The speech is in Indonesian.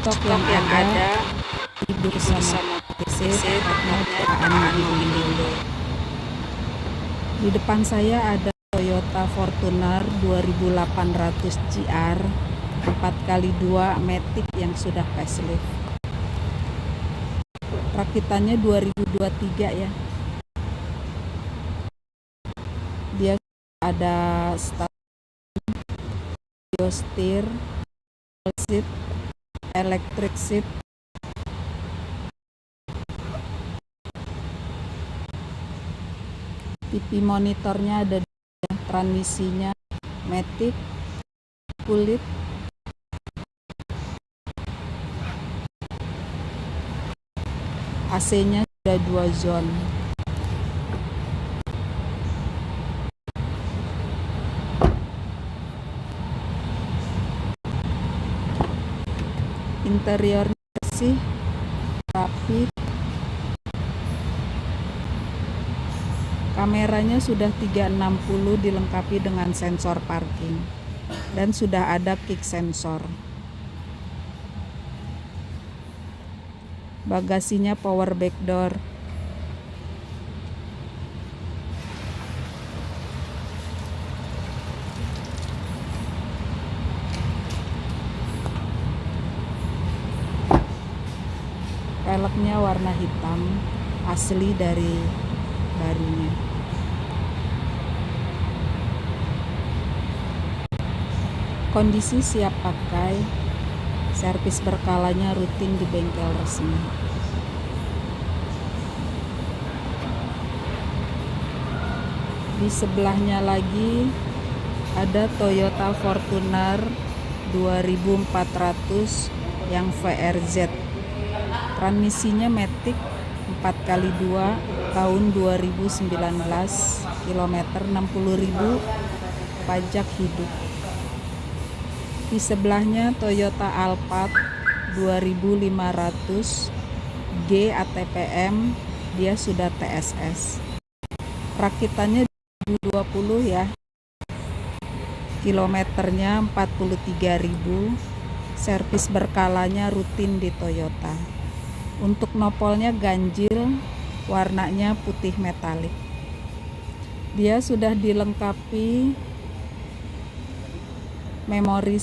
stok yang ada di bursa motor tepatnya perusahaan Mobilindo. Di depan saya ada Toyota Fortuner 2800 GR 4x2 Matic yang sudah facelift. Rakitannya 2023 ya. Dia ada steer, seat, electric seat, TV monitornya ada, transmisinya Matic, kulit, AC-nya sudah 2 zone. Interiornya bersih, rapi. Kameranya sudah 360 dilengkapi dengan sensor parking dan sudah ada kick sensor. Bagasinya power back door. Velgnya warna hitam, asli dari barunya. Kondisi siap pakai, servis berkalanya rutin di bengkel resmi. Di sebelahnya lagi ada Toyota Fortuner 2400 yang VRZ. Transmisinya Matic 4x2 tahun 2019, kilometer 60.000, pajak hidup. Di sebelahnya Toyota Alphard 2500 G ATPM, dia sudah TSS. Rakitannya 2020 ya. Kilometernya 43.000. Servis berkalanya rutin di Toyota. Untuk nopolnya ganjil, warnanya putih metalik. Dia sudah dilengkapi memori